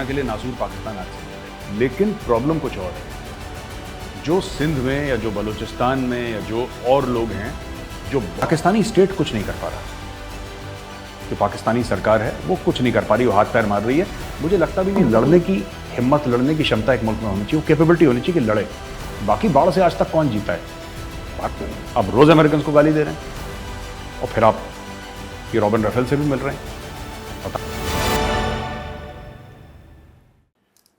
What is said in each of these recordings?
के लिए नासूर पाकिस्तान आज से नहीं है। लेकिन प्रॉब्लम कुछ और है। जो सिंध में या जो बलूचिस्तान में या जो और लोग हैं, जो पाकिस्तानी स्टेट कुछ नहीं कर पा रहा, जो पाकिस्तानी सरकार है वो कुछ नहीं कर पा रही, वो हाथ पैर मार रही है। मुझे लगता भी नहीं लड़ने की हिम्मत, लड़ने की क्षमता एक मुल्क में होनी चाहिए, कैपेबिलिटी होनी चाहिए कि लड़े। बाकी बाढ़ से आज तक कौन जीता है? बात अब रोज अमेरिकन को गाली दे रहे हैं और फिर आप ये रॉबिन राफेल से भी मिल रहे हैं।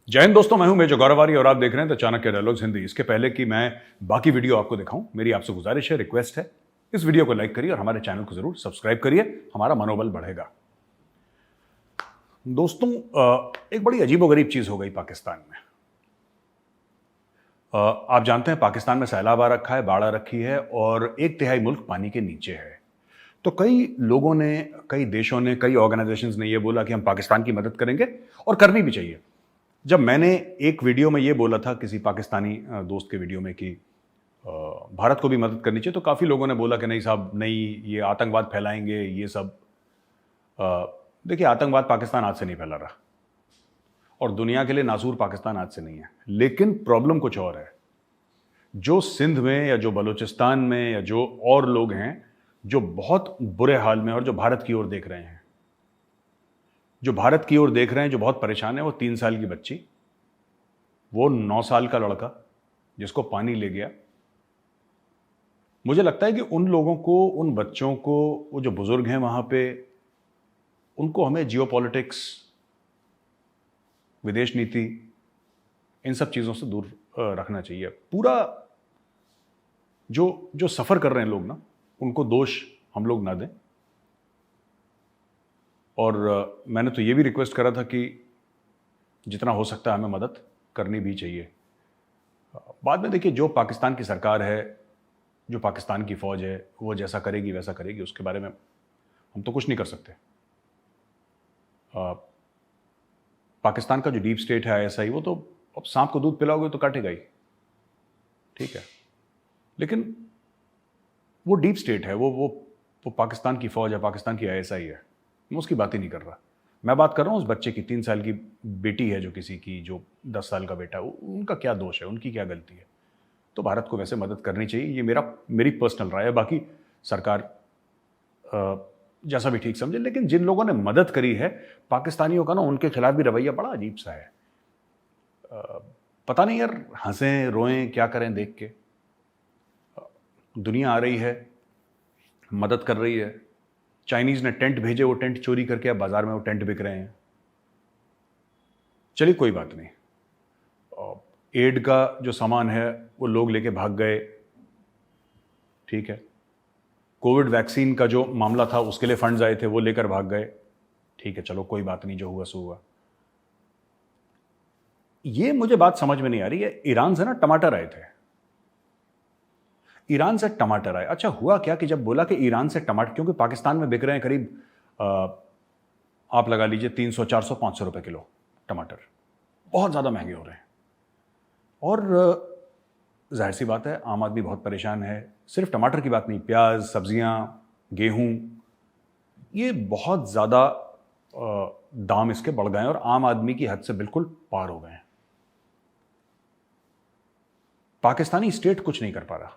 जय हिंद दोस्तों, मैं हूं मेजर गौरवारी और आप देख रहे हैं द चाणक्य डायलॉग्स हिंदी। इसके पहले कि मैं बाकी वीडियो आपको दिखाऊं, मेरी आपसे गुजारिश है, रिक्वेस्ट है, इस वीडियो को लाइक करिए और हमारे चैनल को जरूर सब्सक्राइब करिए, हमारा मनोबल बढ़ेगा। दोस्तों, एक बड़ी अजीबोगरीब चीज हो गई पाकिस्तान में। आप जानते हैं पाकिस्तान में सैलाब आ रखा है, बाढ़ आ रखी है और 1/3 मुल्क पानी के नीचे है। तो कई लोगों ने, कई देशों ने, कई ऑर्गेनाइजेशंस ने यह बोला कि हम पाकिस्तान की मदद करेंगे और करनी भी चाहिए। जब मैंने एक वीडियो में यह बोला था, किसी पाकिस्तानी दोस्त के वीडियो में, कि भारत को भी मदद करनी चाहिए, तो काफ़ी लोगों ने बोला कि नहीं साहब, नहीं, ये आतंकवाद फैलाएंगे, ये सब। देखिए, आतंकवाद पाकिस्तान आज से नहीं फैला रहा और दुनिया के लिए नासूर पाकिस्तान आज से नहीं है। लेकिन प्रॉब्लम कुछ और है। जो सिंध में या जो बलूचिस्तान में या जो और लोग हैं, जो बहुत बुरे हाल में और जो भारत की ओर देख रहे हैं, जो बहुत परेशान है, वो 3 साल की बच्ची, वो 9 साल का लड़का जिसको पानी ले गया। मुझे लगता है कि उन लोगों को, उन बच्चों को, वो जो बुजुर्ग हैं वहां पे, उनको हमें जियोपॉलिटिक्स, विदेश नीति, इन सब चीजों से दूर रखना चाहिए। पूरा जो सफर कर रहे हैं लोग ना, उनको दोष हम लोग ना दें। और मैंने तो ये भी रिक्वेस्ट करा था कि जितना हो सकता है हमें मदद करनी भी चाहिए। बाद में देखिए, जो पाकिस्तान की सरकार है, जो पाकिस्तान की फौज है, वो जैसा करेगी वैसा करेगी, उसके बारे में हम तो कुछ नहीं कर सकते। पाकिस्तान का जो डीप स्टेट है, ISI, वो तो अब सांप को दूध पिलाओगे तो काटेगा ही, ठीक है। लेकिन वो डीप स्टेट है, वो पाकिस्तान की फौज है, पाकिस्तान की ISI है। मैं उसकी बात ही नहीं कर रहा। मैं बात कर रहा हूँ उस बच्चे की, 3 साल की बेटी है जो किसी की, जो 10 साल का बेटा, उनका क्या दोष है, उनकी क्या गलती है? तो भारत को वैसे मदद करनी चाहिए, ये मेरी पर्सनल राय है। बाकी सरकार जैसा भी ठीक समझे। लेकिन जिन लोगों ने मदद करी है पाकिस्तानियों का ना, उनके खिलाफ भी रवैया बड़ा अजीब सा है। पता नहीं यार, हंसें रोएं क्या करें देख के। दुनिया आ रही है, मदद कर रही है। चाइनीज ने टेंट भेजे, वो टेंट चोरी करके अब बाजार में वो टेंट बिक रहे हैं। चलिए कोई बात नहीं। एड का जो सामान है वो लोग लेके भाग गए, ठीक है। कोविड वैक्सीन का जो मामला था, उसके लिए फंड्स आए थे, वो लेकर भाग गए, ठीक है। चलो कोई बात नहीं, जो हुआ सो हुआ। ये मुझे बात समझ में नहीं आ रही है। ईरान से ना टमाटर आए थे, ईरान से टमाटर आए। अच्छा, हुआ क्या कि जब बोला कि ईरान से टमाटर, क्योंकि पाकिस्तान में बिक रहे हैं करीब आप लगा लीजिए 300, 400, 500 रुपए किलो टमाटर, बहुत ज़्यादा महंगे हो रहे हैं। और जाहिर सी बात है, आम आदमी बहुत परेशान है। सिर्फ टमाटर की बात नहीं, प्याज, सब्जियां, गेहूं, ये बहुत ज़्यादा दाम इसके बढ़ गए हैं और आम आदमी की हद से बिल्कुल पार हो गए हैं। पाकिस्तानी स्टेट कुछ नहीं कर पा रहा,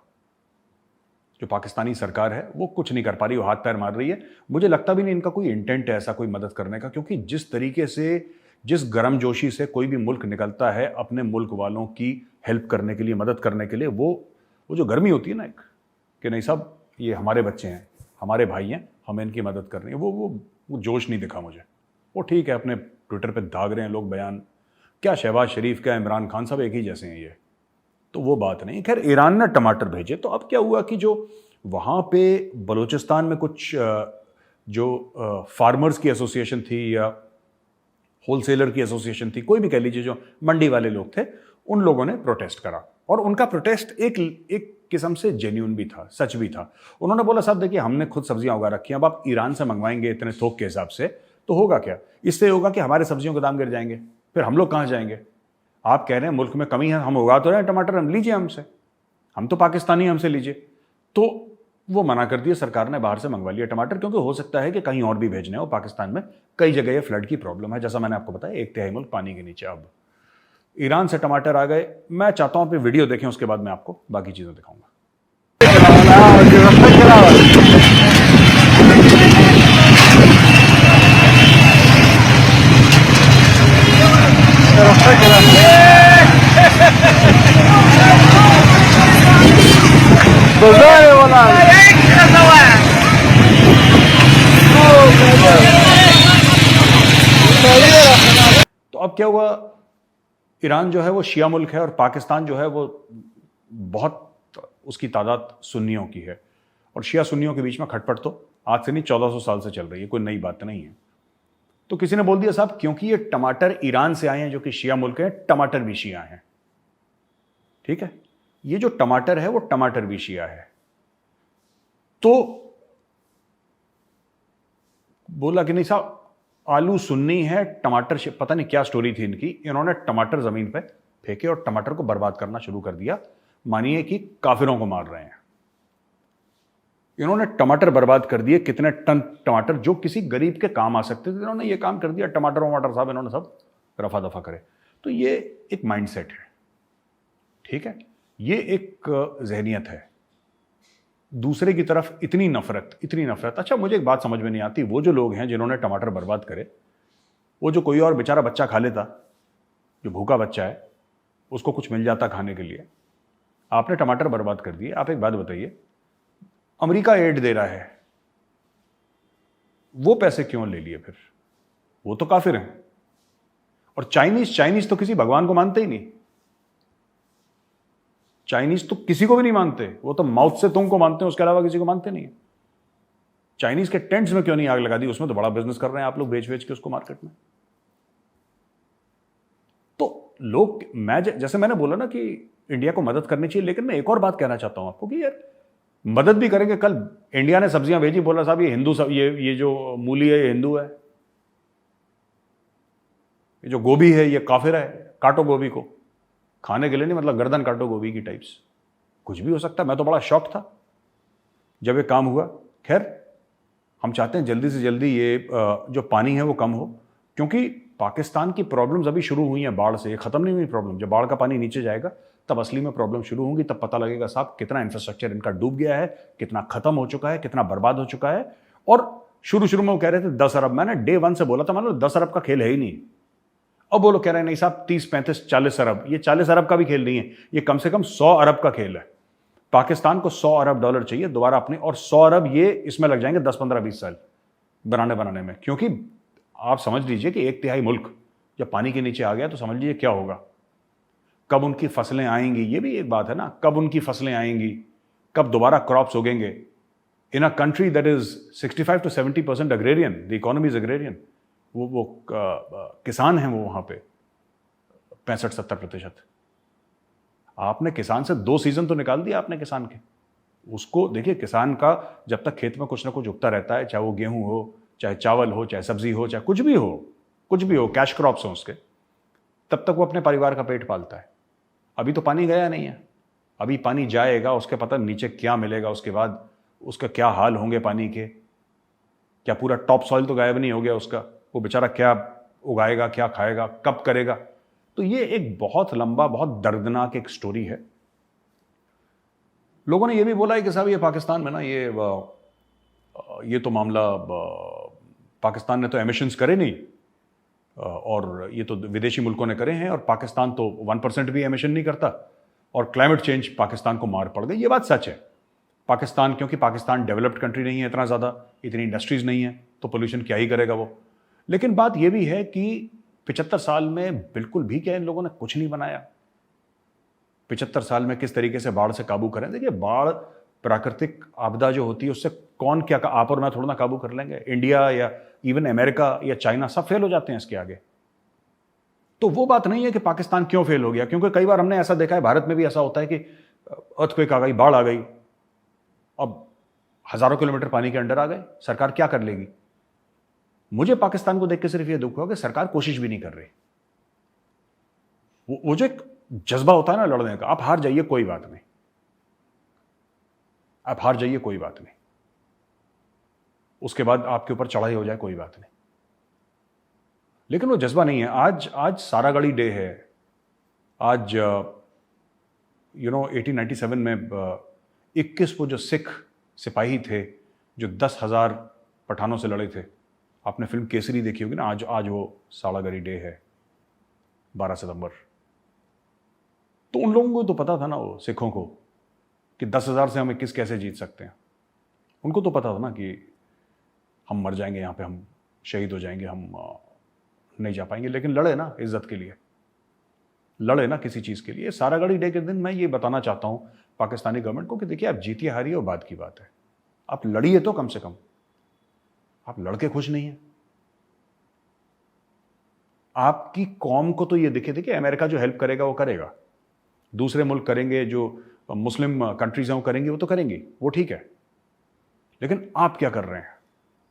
जो पाकिस्तानी सरकार है वो कुछ नहीं कर पा रही, वो हाथ पैर मार रही है। मुझे लगता भी नहीं इनका कोई इंटेंट है ऐसा कोई मदद करने का, क्योंकि जिस तरीके से, जिस गर्मजोशी से कोई भी मुल्क निकलता है अपने मुल्क वालों की हेल्प करने के लिए, मदद करने के लिए, वो जो गर्मी होती है ना, एक कि नहीं साहब, ये हमारे बच्चे हैं, हमारे भाई हैं, हमें इनकी मदद करनी है, वो जोश नहीं दिखा मुझे। वो ठीक है, अपने ट्विटर पे दाग रहे हैं लोग बयान, क्या शहबाज शरीफ, क्या इमरान खान, सब एक ही जैसे हैं ये, तो वो बात नहीं। खैर, ईरान ने टमाटर भेजे, तो अब क्या हुआ कि जो वहाँ पे बलूचिस्तान में कुछ जो फार्मर्स की एसोसिएशन थी या होलसेलर की एसोसिएशन थी, कोई भी कह लीजिए, जो मंडी वाले लोग थे, उन लोगों ने प्रोटेस्ट करा। और उनका प्रोटेस्ट एक किस्म से जेन्युइन भी था, सच भी था। उन्होंने बोला, साहब देखिए, हमने खुद सब्जियां उगा रखी हैं, अब आप ईरान से मंगवाएंगे इतने थोक के हिसाब से, तो होगा क्या? इससे होगा कि हमारे सब्जियों के दाम गिर जाएंगे, फिर हम लोग कहाँ जाएंगे? आप कह रहे हैं मुल्क में कमी है, हम उगा तो रहे हैं टमाटर, हम लीजिए हमसे, हम तो पाकिस्तानी, हमसे लीजिए। तो वो मना कर दिया, सरकार ने बाहर से मंगवा लिया टमाटर, क्योंकि हो सकता है कि कहीं और भी भेजने हो। पाकिस्तान में कई जगह ये फ्लड की प्रॉब्लम है, जैसा मैंने आपको बताया, 1/3 मुल्क पानी के नीचे। अब ईरान से टमाटर आ गए। मैं चाहता हूं आप वीडियो देखें, उसके बाद मैं आपको बाकी चीजें दिखाऊंगा। तो अब क्या हुआ, ईरान जो है वो शिया मुल्क है और पाकिस्तान जो है वो बहुत, उसकी तादाद सुन्नियों की है, और शिया सुन्नियों के बीच में खटपट तो आज से नहीं 1400 साल से चल रही है, कोई नई बात नहीं है। तो किसी ने बोल दिया साहब क्योंकि ये टमाटर ईरान से आए हैं जो कि शिया मुल्क है, टमाटर भी शिया हैं। ठीक है, ये जो टमाटर है वो टमाटर भी शिया है। तो बोला कि नहीं साहब आलू सुन्नी है, टमाटर पता नहीं क्या स्टोरी थी इनकी, इन्होंने टमाटर जमीन पे फेंके और टमाटर को बर्बाद करना शुरू कर दिया। मानिए कि काफिरों को मार रहे हैं। इन्होंने टमाटर बर्बाद कर दिए, कितने टन टमाटर जो किसी गरीब के काम आ सकते थे, इन्होंने ये काम कर दिया। टमाटर वमाटर साहब इन्होंने सब रफा दफा करे। तो ये एक माइंडसेट है, ठीक है, ये एक जहनियत है। दूसरे की तरफ इतनी नफरत, इतनी नफरत। अच्छा, मुझे एक बात समझ में नहीं आती, वो जो लोग हैं जिन्होंने टमाटर बर्बाद करे, वो जो कोई और बेचारा बच्चा खा लेता, जो भूखा बच्चा है, उसको कुछ मिल जाता खाने के लिए, आपने टमाटर बर्बाद कर दिए। आप एक बात बताइए, अमेरिका एड दे रहा है, वो पैसे क्यों ले लिए फिर? वो तो काफिर हैं। और चाइनीज तो किसी भगवान को मानते ही नहीं। चाइनीज तो किसी को भी नहीं मानते, वो तो माउथ से तुम को मानते हैं, उसके अलावा किसी को मानते नहीं। चाइनीज के टेंट्स में क्यों नहीं आग लगा दी? उसमें तो बड़ा बिजनेस कर रहे हैं आप लोग, बेच बेच के उसको मार्केट में। तो लोग, मैं जैसे मैंने बोला ना कि इंडिया को मदद करनी चाहिए, लेकिन मैं एक और बात कहना चाहता हूं आपको कि यार मदद भी करेंगे। कल इंडिया ने सब्जियां भेजी, बोला साहब ये हिंदू सब, ये जो मूली है ये हिंदू है, ये जो गोभी है ये काफिर है, काटो गोभी को। खाने के लिए नहीं, मतलब गर्दन काटो गोभी की टाइप्स। कुछ भी हो सकता है। मैं तो बड़ा शॉक था जब ये काम हुआ। खैर, हम चाहते हैं जल्दी से जल्दी ये जो पानी है वो कम हो, क्योंकि पाकिस्तान की प्रॉब्लम्स अभी शुरू हुई हैं बाढ़ से, ये खत्म नहीं हुई प्रॉब्लम। जब बाढ़ का पानी नीचे जाएगा तब असली में प्रॉब्लम शुरू होंगी, तब पता लगेगा साहब कितना इंफ्रास्ट्रक्चर इनका डूब गया है, कितना खत्म हो चुका है, कितना बर्बाद हो चुका है। और शुरू शुरू में वो कह रहे थे 10 अरब, मैंने डे 1 से बोला था, मतलब 10 अरब का खेल है ही नहीं। अब वो लोग कह रहे हैं नहीं साहब 30, 35, 40 अरब। ये 40 अरब का भी खेल नहीं है, ये कम से कम 100 अरब का खेल है। पाकिस्तान को 100 अरब डॉलर चाहिए दोबारा अपने, और 100 अरब ये इसमें लग जाएंगे 10, 15, 20 साल बनाने में। क्योंकि आप समझ लीजिए कि 1/3 मुल्क जब पानी के नीचे आ गया तो समझ लीजिए क्या होगा। कब उनकी फसलें आएंगी, ये भी एक बात है ना, कब उनकी फसलें आएंगी, कब दोबारा क्रॉप्स उगेंगे। In a country that is 65 to 70% agrarian, the economy is agrarian, वो किसान हैं वो वहां पे 65-70%। आपने किसान से 2 सीजन तो निकाल दिया आपने किसान के। उसको देखिए, किसान का जब तक खेत में कुछ ना कुछ उगता रहता है, चाहे वो गेहूं हो, चाहे चावल हो, चाहे सब्जी हो, चाहे कुछ भी हो, कैश क्रॉप्स हो उसके, तब तक वो अपने परिवार का पेट पालता है। अभी तो पानी गया नहीं है, अभी पानी जाएगा, उसके पता नीचे क्या मिलेगा, उसके बाद उसका क्या हाल होंगे पानी के। क्या पूरा टॉप सॉइल तो गायब नहीं हो गया उसका? वो बेचारा क्या उगाएगा, क्या खाएगा, कब करेगा? तो ये एक बहुत लंबा, बहुत दर्दनाक एक स्टोरी है। लोगों ने ये भी बोला है कि साहब ये पाकिस्तान में ना ये तो मामला, पाकिस्तान ने तो एमिशंस करे नहीं, और ये तो विदेशी मुल्कों ने करे हैं, और पाकिस्तान तो 1% भी एमिशन नहीं करता, और क्लाइमेट चेंज पाकिस्तान को मार पड़ गई। ये बात सच है। पाकिस्तान, क्योंकि पाकिस्तान डेवलप्ड कंट्री नहीं है इतना ज़्यादा, इतनी इंडस्ट्रीज नहीं है, तो पोल्यूशन क्या ही करेगा वो। लेकिन बात यह भी है कि 75 साल में बिल्कुल भी क्या इन लोगों ने कुछ नहीं बनाया। 75 साल में किस तरीके से बाढ़ से काबू करें? देखिए, बाढ़ प्राकृतिक आपदा जो होती है उससे कौन क्या, आप और मैं थोड़ा ना काबू कर लेंगे। इंडिया या इवन अमेरिका या चाइना सब फेल हो जाते हैं इसके आगे। तो वो बात नहीं है कि पाकिस्तान क्यों फेल हो गया, क्योंकि कई बार हमने ऐसा देखा है, भारत में भी ऐसा होता है कि अर्थक्वेक आ गई, बाढ़ आ गई, अब हजारों किलोमीटर पानी के अंडर आ गए, सरकार क्या कर लेगी? मुझे पाकिस्तान को देख के सिर्फ ये दुख हुआ कि सरकार कोशिश भी नहीं कर रही। वो जो एक जज्बा होता है ना लड़ने का, आप हार जाइए कोई बात नहीं, आप हार जाइए, कोई बात नहीं, उसके बाद आपके ऊपर चढ़ाई हो जाए, कोई बात नहीं, लेकिन वो जज्बा नहीं है। आज सारागढ़ी डे है। आज 1897 में 21 वो जो सिख सिपाही थे जो 10,000 पठानों से लड़े थे, आपने फिल्म केसरी देखी होगी ना। आज वो सारागढ़ी डे है, 12 सितंबर। तो उन लोगों को तो पता था ना, वो सिखों को, कि 10,000 से हम 21 कैसे जीत सकते हैं। उनको तो पता था ना कि हम मर जाएंगे यहाँ पे, हम शहीद हो जाएंगे, हम नहीं जा पाएंगे, लेकिन लड़े ना इज्जत के लिए, लड़े ना किसी चीज़ के लिए। सारागढ़ी डे के दिन मैं ये बताना चाहता हूँ पाकिस्तानी गवर्नमेंट को कि देखिए, आप जीतिए हारिए वो बात की बात है, आप लड़िए तो कम से कम। आप लड़के खुश नहीं है। आपकी कौम को तो ये दिखे थे कि अमेरिका जो हेल्प करेगा वो करेगा, दूसरे मुल्क करेंगे, जो मुस्लिम कंट्रीज हैं वो करेंगे, वो तो करेंगी, वो ठीक है, लेकिन आप क्या कर रहे हैं?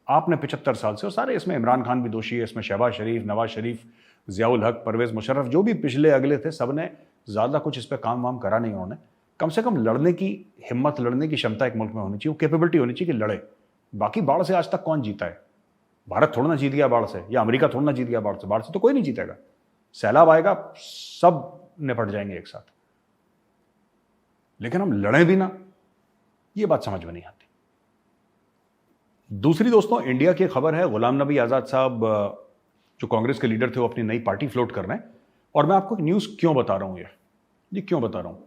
आपने 75 साल से, और सारे इसमें इमरान खान भी दोषी है, इसमें शहबाज शरीफ, नवाज शरीफ, जियाउल हक, परवेज मुशर्रफ, जो भी पिछले अगले थे, सब ने ज़्यादा कुछ इस पर काम वाम करा नहीं उन्होंने। कम से कम लड़ने की हिम्मत, लड़ने की क्षमता एक मुल्क में होनी चाहिए, वो कैपेबिलिटी होनी चाहिए कि लड़े। बाकी बाढ़ से आज तक कौन जीता है? भारत थोड़ा ना जीत गया बाढ़ से, या अमेरिका थोड़ा ना जीत गया बाढ़ से। बाढ़ से तो कोई नहीं जीतेगा। सैलाब आएगा, सब निपट जाएंगे एक साथ, लेकिन हम लड़ें भी ना, ये बात समझ में नहीं आती। दूसरी दोस्तों, इंडिया की खबर है, गुलाम नबी आज़ाद साहब जो कांग्रेस के लीडर थे, वो अपनी नई पार्टी फ्लोट कर रहे हैं। और मैं आपको एक न्यूज़ क्यों बता रहा हूं, ये क्यों बता रहा हूं।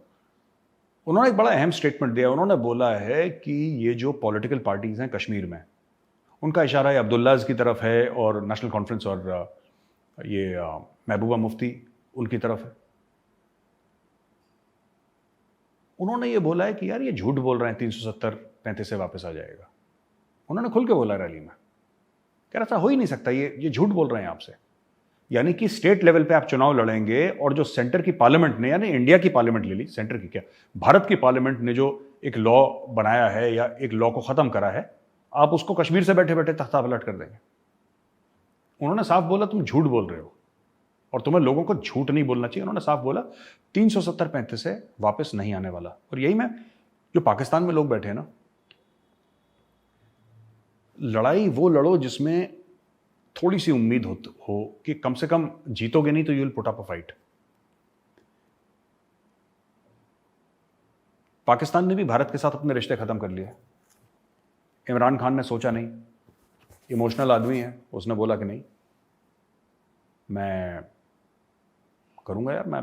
उन्होंने एक बड़ा अहम स्टेटमेंट दिया। उन्होंने बोला है कि ये जो पॉलिटिकल पार्टीज हैं कश्मीर में, उनका इशारा है अब्दुल्लाज की तरफ है, और नेशनल कॉन्फ्रेंस और ये महबूबा मुफ्ती उनकी तरफ है। उन्होंने ये बोला है कि यार ये झूठ बोल रहे हैं, 370-35 से वापस आ जाएगा। उन्होंने खुल के बोला रैली में, कह रहा था हो ही नहीं सकता, ये झूठ बोल रहे हैं आपसे। यानी कि स्टेट लेवल पे आप चुनाव लड़ेंगे, और जो सेंटर की पार्लियामेंट ने, यानी इंडिया की पार्लियामेंट ले ली, सेंटर की क्या, भारत की पार्लियामेंट ने जो एक लॉ बनाया है या एक लॉ को खत्म करा है, आप उसको कश्मीर से बैठे बैठे तख्ता पलट कर देंगे। उन्होंने साफ बोला तुम झूठ बोल रहे हो, और तुम्हें लोगों को झूठ नहीं बोलना चाहिए। उन्होंने साफ बोला 370-35 से वापस नहीं आने वाला। और यही मैं, जो पाकिस्तान में लोग बैठे हैं ना, लड़ाई वो लड़ो जिसमें थोड़ी सी उम्मीद हो कि कम से कम जीतोगे नहीं तो you will put up a fight. Pakistan ने भी भारत के साथ अपने रिश्ते खत्म कर लिए। इमरान खान ने सोचा नहीं, इमोशनल आदमी है, उसने बोला कि नहीं मैं करूंगा यार, मैं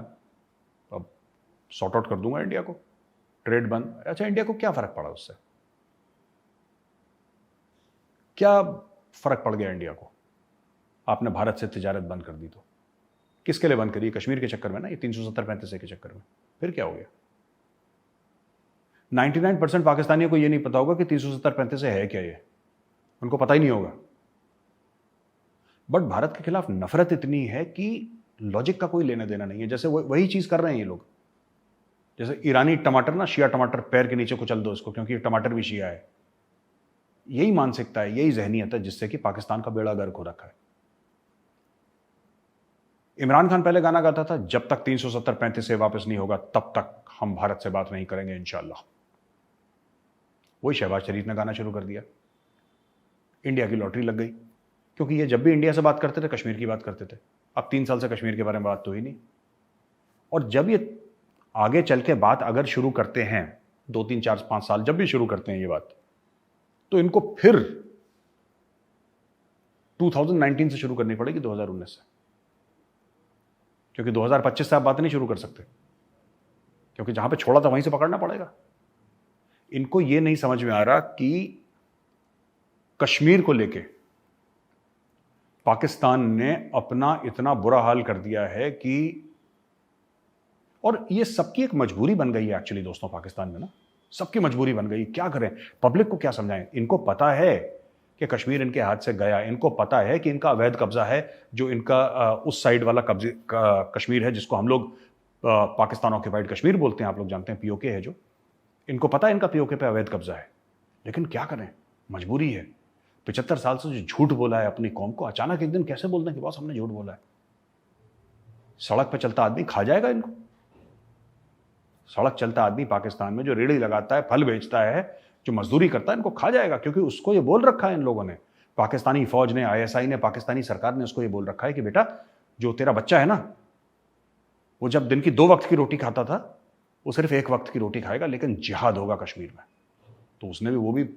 अब सॉर्ट आउट कर दूंगा इंडिया को, ट्रेड बंद। अच्छा, इंडिया को क्या फर्क पड़ा उससे? क्या फर्क पड़ गया इंडिया को? आपने भारत से तिजारत बंद कर दी तो किसके लिए बंद करी? कश्मीर के चक्कर में ना, ये 370-35 के चक्कर में। फिर क्या हो गया? 99% पाकिस्तानियों को ये नहीं पता होगा कि 370-35 है क्या, ये उनको पता ही नहीं होगा। बट भारत के खिलाफ नफरत इतनी है कि लॉजिक का कोई लेना देना नहीं है। जैसे वही चीज कर रहे हैं ये लोग, जैसे ईरानी टमाटर ना, शिया टमाटर, पैर के नीचे कुचल दो इसको, क्योंकि टमाटर भी शिया है। यही मानसिकता है, यही जहनियत है जिससे कि पाकिस्तान का बेड़ा गर्क हो रखा है। इमरान खान पहले गाना गाता था, जब तक 370-35 से वापस नहीं होगा तब तक हम भारत से बात नहीं करेंगे इंशाल्लाह। वही शहबाज शरीफ ने गाना शुरू कर दिया। इंडिया की लॉटरी लग गई, क्योंकि ये जब भी इंडिया से बात करते थे कश्मीर की बात करते थे। अब 3 साल से कश्मीर के बारे में बात तो ही नहीं। और जब ये आगे चल के बात अगर शुरू करते हैं, 2, 3, 4, 5 साल जब भी शुरू करते हैं ये बात, तो इनको फिर 2019 से शुरू करनी पड़ेगी, 2019 से, क्योंकि 2025 से आप बात नहीं शुरू कर सकते, क्योंकि जहां पे छोड़ा था वहीं से पकड़ना पड़ेगा। इनको ये नहीं समझ में आ रहा कि कश्मीर को लेके पाकिस्तान ने अपना इतना बुरा हाल कर दिया है कि, और ये सबकी एक मजबूरी बन गई है एक्चुअली दोस्तों, पाकिस्तान में ना सबकी मजबूरी बन गई। क्या करें, पब्लिक को क्या समझाएं? इनको पता है कि कश्मीर इनके हाथ से गया, इनको पता है कि इनका अवैध कब्जा है, जो इनका उस साइड वाला कब्जे कश्मीर है, जिसको हम लोग पाकिस्तान ऑक्यूपाइड कश्मीर बोलते हैं, आप लोग जानते हैं, पीओके है जो। इनको पता है इनका पीओके पे अवैध कब्जा है, लेकिन क्या करें, मजबूरी है। 75 साल से जो झूठ बोला है अपनी कौम को, अचानक एक दिन कैसे बोलते हैं कि बॉस हमने झूठ बोला है? सड़क पे चलता आदमी खा जाएगा इनको। सड़क चलता आदमी पाकिस्तान में जो रेहड़ी लगाता है, फल बेचता है, जो मजदूरी करता है इनको खा जाएगा, क्योंकि उसको ये बोल रखा है इन लोगों ने, पाकिस्तानी फौज ने, ISI ने, पाकिस्तानी सरकार ने उसको ये बोल रखा है कि बेटा जो तेरा बच्चा है ना, वो जब दिन की 2 वक्त की रोटी खाता था वो सिर्फ 1 वक्त की रोटी खाएगा, लेकिन जिहाद होगा कश्मीर में। तो उसने भी वो भी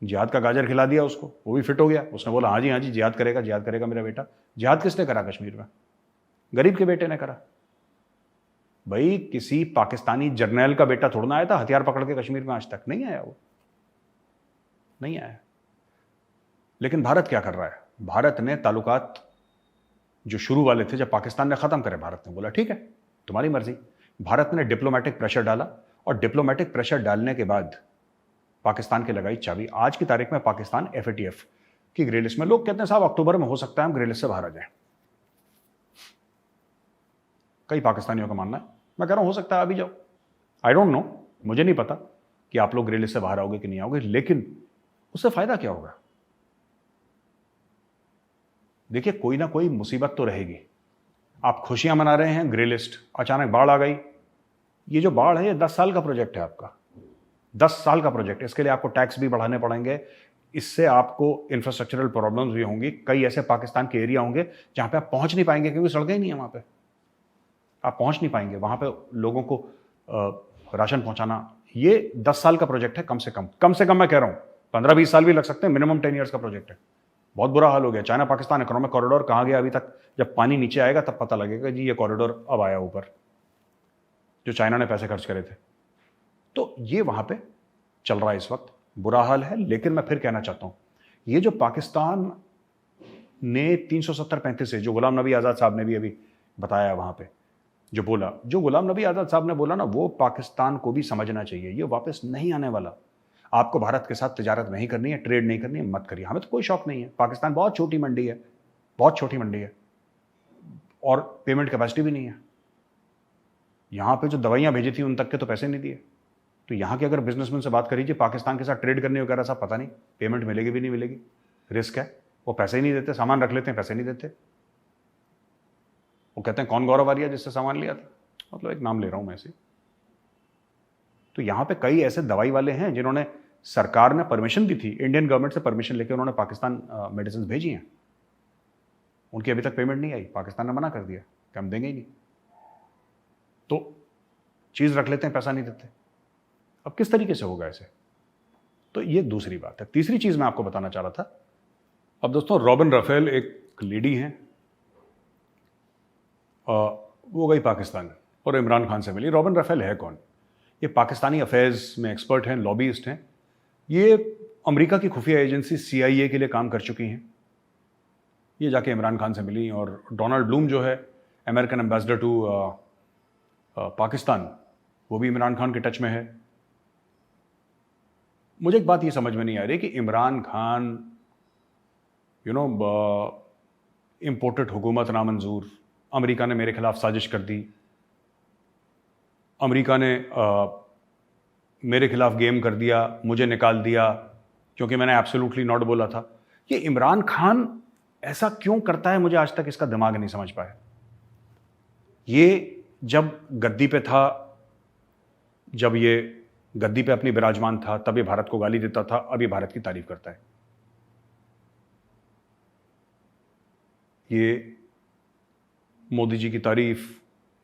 जिहाद का गाजर खिला दिया उसको, वो भी फिट हो गया। उसने बोला हाँ जी जिहाद करेगा मेरा बेटा। जिहाद किसने करा कश्मीर में? गरीब के बेटे ने करा। भाई किसी पाकिस्तानी जर्नैल का बेटा थोड़ा ना आया था हथियार पकड़ के कश्मीर में, आज तक नहीं आया, वो नहीं आया। लेकिन भारत क्या कर रहा है? भारत ने ताल्लुकात जो शुरू वाले थे, जब पाकिस्तान ने खत्म करे, भारत ने बोला ठीक है तुम्हारी मर्जी। भारत ने डिप्लोमेटिक प्रेशर डाला, और डिप्लोमेटिक प्रेशर डालने के बाद पाकिस्तान की लगाई चाबी। आज की तारीख में पाकिस्तान FATF की ग्रे लिस्ट में। लोग कहते हैं साहब अक्टूबर में हो सकता है हम ग्रे लिस्ट से बाहर आ जाए। कई पाकिस्तानियों का मानना है, मैं कह रहा हूं हो सकता है अभी जाओ। आई डोंट नो, मुझे नहीं पता कि आप लोग ग्रे लिस्ट से बाहर आओगे कि नहीं आओगे, लेकिन उससे फायदा क्या होगा? देखिए कोई ना कोई मुसीबत तो रहेगी। आप खुशियां मना रहे हैं, ग्रे लिस्ट, अचानक बाढ़ आ गई। ये जो बाढ़ है ये 10 साल का प्रोजेक्ट है आपका, 10 साल का प्रोजेक्ट। इसके लिए आपको टैक्स भी बढ़ाने पड़ेंगे, इससे आपको इंफ्रास्ट्रक्चरल प्रॉब्लम्स भी होंगी। कई ऐसे पाकिस्तान के एरिया होंगे जहां पे आप पहुंच नहीं पाएंगे, क्योंकि सड़कें ही नहीं है वहां पे, आप पहुंच नहीं पाएंगे वहां पे लोगों को राशन पहुंचाना। ये 10 साल का प्रोजेक्ट है, कम से कम मैं कह रहा हूं 15-20 साल भी लग सकते हैं, मिनिमम 10 ईयर्स का प्रोजेक्ट है। बहुत बुरा हाल हो गया। चाइना पाकिस्तान इकोनॉमिक कॉरिडोर कहाँ गया अभी तक? जब पानी नीचे आएगा तब पता लगेगा जी ये कॉरिडोर अब आया ऊपर, जो चाइना ने पैसे खर्च करे थे। तो ये वहां पे चल रहा है इस वक्त, बुरा हाल है। लेकिन मैं फिर कहना चाहता हूं, ये जो पाकिस्तान ने 370-35 से, जो गुलाम नबी आज़ाद साहब ने भी अभी बताया वहां पे, जो बोला, जो गुलाम नबी आज़ाद साहब ने बोला ना, वो पाकिस्तान को भी समझना चाहिए। ये वापस नहीं आने वाला। आपको भारत के साथ तिजारत नहीं करनी है, ट्रेड नहीं करनी है, मत करिए, हमें तो कोई शौक नहीं है। पाकिस्तान बहुत छोटी मंडी है, बहुत छोटी मंडी है, और पेमेंट कैपेसिटी भी नहीं है। यहां पे जो दवाइयां भेजी थी उन तक के तो पैसे नहीं दिए। तो यहां के अगर बिजनेसमैन से बात करिए पाकिस्तान के साथ ट्रेड करने वगैरह, साहब पता नहीं पेमेंट मिलेगी भी नहीं मिलेगी, रिस्क है। वो पैसे ही नहीं देते, सामान रख लेते हैं, पैसे नहीं देते। वो कहते हैं कौन गौरव आर्या जिससे सामान लिया था, मतलब एक नाम ले रहा हूं मैं ऐसे। तो यहां पे कई ऐसे दवाई वाले हैं जिन्होंने, सरकार ने परमिशन दी थी, इंडियन गवर्नमेंट से परमिशन लेकर उन्होंने पाकिस्तान मेडिसिन भेजी हैं, उनकी अभी तक पेमेंट नहीं आई। पाकिस्तान ने मना कर दिया कि हम देंगे ही नहीं। तो चीज रख लेते हैं, पैसा नहीं देते। अब किस तरीके से होगा ऐसे? तो ये दूसरी बात है। तीसरी चीज मैं आपको बताना चाह रहा था। अब दोस्तों, रॉबिन राफेल एक लेडी हैं, वो गई पाकिस्तान और इमरान खान से मिली। रॉबिन राफेल है कौन? ये पाकिस्तानी अफेयर्स में एक्सपर्ट हैं, लॉबीइस्ट हैं। ये अमेरिका की खुफिया एजेंसी CIA के लिए काम कर चुकी हैं। ये जाके इमरान खान से मिली, और डोनाल्ड ब्लूम जो है अमेरिकन एम्बेसडर टू पाकिस्तान, वो भी इमरान खान के टच में है। मुझे एक बात ये समझ में नहीं आ रही कि इमरान खान इंपोर्टेड हुकूमत नामंजूर, अमेरिका ने मेरे खिलाफ साजिश कर दी, अमेरिका ने मेरे खिलाफ गेम कर दिया, मुझे निकाल दिया क्योंकि मैंने एब्सोल्युटली नॉट बोला था। ये इमरान खान ऐसा क्यों करता है, मुझे आज तक इसका दिमाग नहीं समझ पाया। ये जब गद्दी पे था, जब ये गद्दी पे अपनी विराजमान था, तब ये भारत को गाली देता था, अब ये भारत की तारीफ करता है। ये मोदी जी की तारीफ,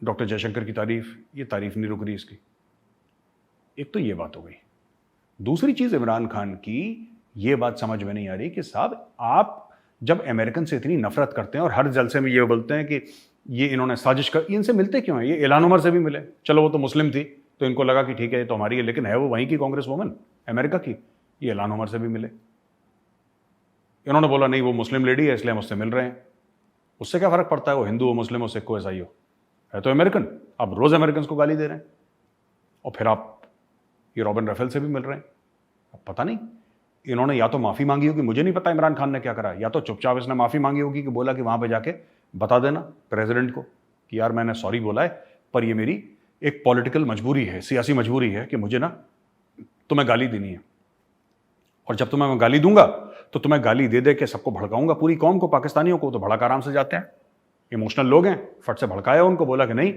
डॉक्टर जयशंकर की तारीफ, ये तारीफ नहीं रुक रही इसकी। एक तो ये बात हो गई। दूसरी चीज, इमरान खान की ये बात समझ में नहीं आ रही कि साहब आप जब अमेरिकन से इतनी नफरत करते हैं और हर जलसे में ये बोलते हैं कि ये इन्होंने साजिश कर, इनसे मिलते क्यों हैं? ये इल्हान उमर से भी मिले, चलो वो तो मुस्लिम थी तो इनको लगा कि ठीक है ये तो हमारी है, लेकिन है वो वहीं की कांग्रेस वुमन अमेरिका की। ये इल्हान उमर से भी मिले, इन्होंने बोला नहीं वो मुस्लिम लेडी है इसलिए हम उससे मिल रहे हैं। उससे क्या फर्क पड़ता है वो हिंदू हो, मुस्लिम हो, सिख हो, ईसाई हो, है तो अमेरिकन। आप रोज अमेरिकन को गाली दे रहे हैं, और फिर आप ये रॉबिन राफेल से भी मिल रहे हैं। अब पता नहीं इन्होंने या तो माफी मांगी होगी, मुझे नहीं पता इमरान खान ने क्या करा, या तो चुपचाप इसने माफी मांगी होगी कि बोला कि वहां पे जाके बता देना प्रेसिडेंट को कि यार मैंने सॉरी बोला है, पर ये मेरी एक पॉलिटिकल मजबूरी है, सियासी मजबूरी है कि मुझे ना तुम्हें गाली देनी है, और जब तुम्हें मैं गाली दूंगा तो तुम्हें गाली दे दे के सबको भड़काऊंगा, पूरी कौम को, पाकिस्तानियों को तो भड़का आराम से जाते हैं, इमोशनल लोग हैं, फट से भड़काया उनको, बोला कि नहीं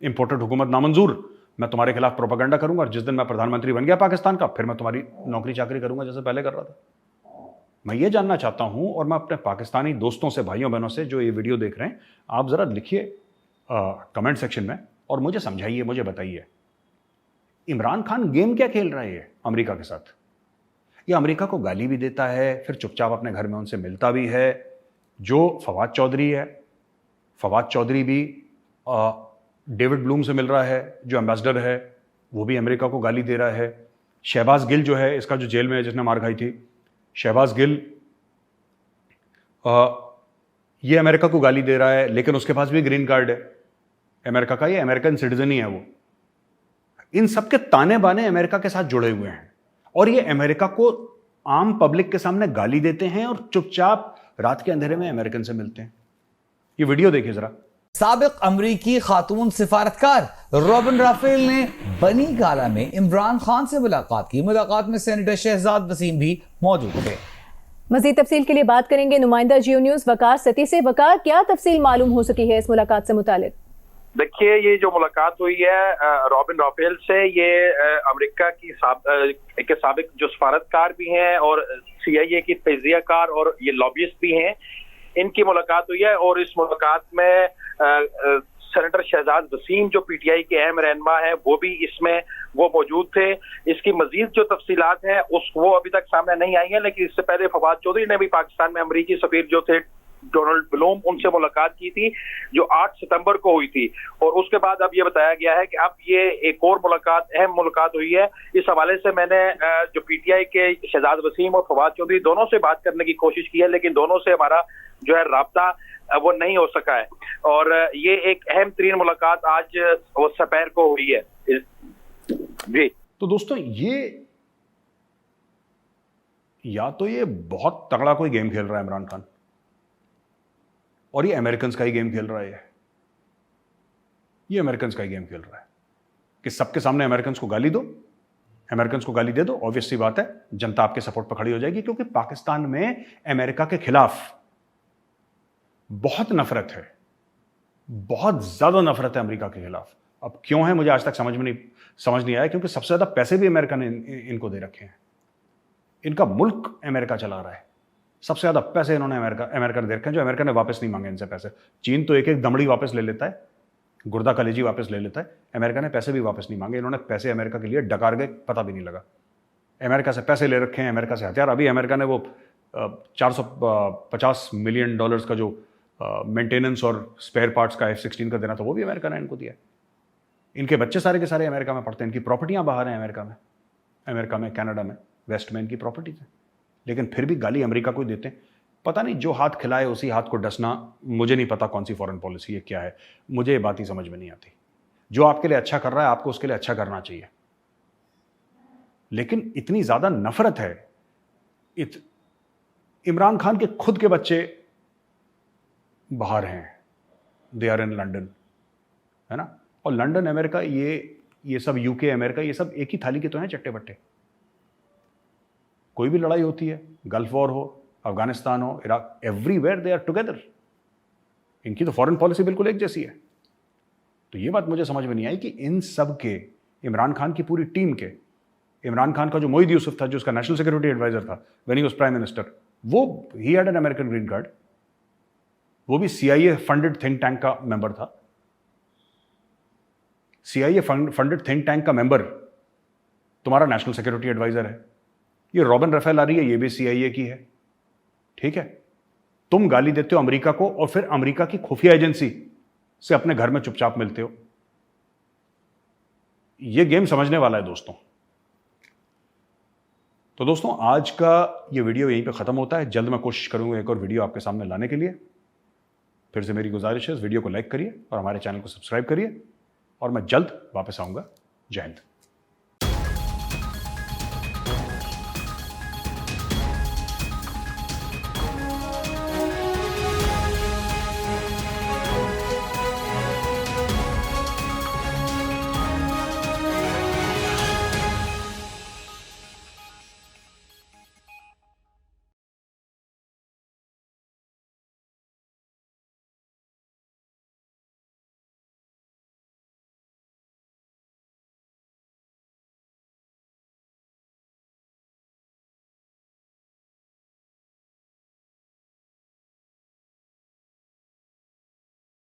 इंपोर्टेड हुकूमत नामंजूर, मैं तुम्हारे खिलाफ प्रोपेगेंडा करूंगा और जिस दिन मैं प्रधानमंत्री बन गया पाकिस्तान का, फिर मैं तुम्हारी नौकरी चाकरी करूंगा जैसे पहले कर रहा था। मैं ये जानना चाहता हूं, और मैं अपने पाकिस्तानी दोस्तों से, भाइयों बहनों से जो ये वीडियो देख रहे हैं, आप जरा लिखिए कमेंट सेक्शन में और मुझे समझाइए, मुझे बताइए, इमरान खान गेम क्या खेल रहा है अमेरिका के साथ? ये अमेरिका को गाली भी देता है, फिर चुपचाप अपने घर में उनसे मिलता भी है। जो फवाद चौधरी है, फवाद चौधरी भी डेविड ब्लूम से मिल रहा है, जो एम्बेसडर है, वो भी अमेरिका को गाली दे रहा है। शहबाज गिल जो है, इसका जो जेल में है, जिसने मार खाई थी, शहबाज गिल ये अमेरिका को गाली दे रहा है, लेकिन उसके पास भी ग्रीन कार्ड है अमेरिका का, ये अमेरिकन सिटीजन ही है वो। इन सबके ताने बाने अमेरिका के साथ जुड़े हुए हैं और ये अमेरिका को आम पब्लिक के सामने गाली देते हैं और चुपचाप रात के अंधेरे में अमेरिकन से मिलते हैं। ये वीडियो देखिए जरा। साबिक अमरीकी खातून सिफारतकार रॉबिन राफेल ने बनी गाला में इमरान खान से मुलाकात की। मुलाकात में सेनेटर शहजाद वसीम भी मौजूद थे। मजीद तफसील के लिए बात करेंगे नुमाइंदा जियो न्यूज वकार सती से। वकार, क्या तफसील मालूम हो सकी है इस मुलाकात से मुतालिक? देखिए, ये जो मुलाकात हुई है रॉबिन राफेल से, ये अमेरिका की साबिक जो सफारतकार भी हैं और CIA की तजियाकार और ये लॉबिस्ट भी हैं, इनकी मुलाकात हुई है। और इस मुलाकात में सेनेटर शहजाद वसीम जो PTI के अहम रहनुमा है, वो भी इसमें वो मौजूद थे। इसकी मजीद जो तफसीलात हैं वो अभी तक सामने नहीं आई हैं, लेकिन इससे पहले फवाद चौधरी ने भी पाकिस्तान में अमरीकी सफीर जो थे डोनाल्ड ब्लूम, उनसे मुलाकात की थी जो 8 सितंबर को हुई थी। और उसके बाद अब ये बताया गया है कि अब ये एक और मुलाकात, अहम मुलाकात हुई है। इस हवाले से मैंने जो PTI के शहजाद वसीम और फवाद चौधरी दोनों से बात करने की कोशिश की है, लेकिन दोनों से हमारा जो है राब्ता वो नहीं हो सका है। और ये एक अहम तरीन मुलाकात आज वो दोपहर को हुई है जी। तो दोस्तों, ये या तो ये बहुत तगड़ा कोई गेम खेल रहा है इमरान खान, और ये अमेरिकन का ही गेम खेल रहा है। ये अमेरिकन का ही गेम खेल रहा है कि सबके सामने अमेरिकन को गाली दो, अमेरिकन को गाली दे दो। ऑब्वियस सी बात है, जनता आपके सपोर्ट पर खड़ी हो जाएगी, क्योंकि पाकिस्तान में अमेरिका के खिलाफ बहुत नफरत है, बहुत ज्यादा नफरत है अमेरिका के खिलाफ। अब क्यों है मुझे आज तक समझ नहीं आया, क्योंकि सबसे ज्यादा पैसे भी अमेरिका ने इनको दे रखे हैं। इनका मुल्क अमेरिका चला रहा है, सबसे ज्यादा पैसे इन्होंने अमेरिका ने दे रखे हैं, जो अमेरिका ने वापस नहीं मांगे इनसे पैसे। चीन तो एक एक दमड़ी वापस ले लेता है, गुर्दा कलेजी वापस ले लेता है, अमेरिका ने पैसे भी वापस नहीं मांगे। इन्होंने पैसे अमेरिका के लिए डकार गए, पता भी नहीं लगा। अमेरिका से पैसे ले रखे हैं, अमेरिका से हथियार। अभी अमेरिका ने वो $450 मिलियन का जो मेंटेनेंस और स्पेयर पार्ट्स का F-16 का देना था, वो भी अमेरिका ने इनको दिया। इनके बच्चे सारे के सारे अमेरिका में पढ़ते हैं, इनकी प्रॉपर्टियां बाहर हैं अमेरिका में, कनाडा में, वेस्ट में इनकी प्रॉपर्टीज हैं, लेकिन फिर भी गाली अमेरिका को ही देते हैं। पता नहीं, जो हाथ खिलाए उसी हाथ को डसना। मुझे नहीं पता कौन सी फॉरेन पॉलिसी है, क्या है, मुझे ये बात ही समझ में नहीं आती। जो आपके लिए अच्छा कर रहा है, आपको उसके लिए अच्छा करना चाहिए, लेकिन इतनी ज्यादा नफरत है। इमरान खान के खुद के बच्चे बाहर हैं, दे आर इन लंदन, है ना। और लंदन, अमेरिका, ये सब UK, अमेरिका, ये सब एक ही थाली के तो हैं, चट्टे बट्टे। कोई भी लड़ाई होती है, गल्फ वॉर हो, अफगानिस्तान हो, Iraq, everywhere they are together. इनकी तो फॉरेन पॉलिसी बिल्कुल एक जैसी है। तो ये बात मुझे समझ में नहीं आई कि इन सब के, इमरान खान की पूरी टीम के, इमरान खान का जो मोईद यूसुफ था, जो उसका नेशनल सिक्योरिटी एडवाइजर था when he was prime minister, वो he had an American green card. वो भी CIA फंडेड थिंक टैंक का मेंबर था। CIA फंडेड थिंक टैंक का मेंबर तुम्हारा नेशनल सिक्योरिटी एडवाइजर है। ये रॉबिन राफेल आ रही है, ये भी CIA की है, ठीक है। तुम गाली देते हो अमेरिका को और फिर अमेरिका की खुफिया एजेंसी से अपने घर में चुपचाप मिलते हो। ये गेम समझने वाला है दोस्तों। तो दोस्तों, आज का ये वीडियो यहीं पे खत्म होता है। जल्द मैं कोशिश करूंगा एक और वीडियो आपके सामने लाने के लिए। फिर से मेरी गुजारिश है, इस वीडियो को लाइक करिए और हमारे चैनल को सब्सक्राइब करिए, और मैं जल्द वापस आऊंगा। जय हिंद।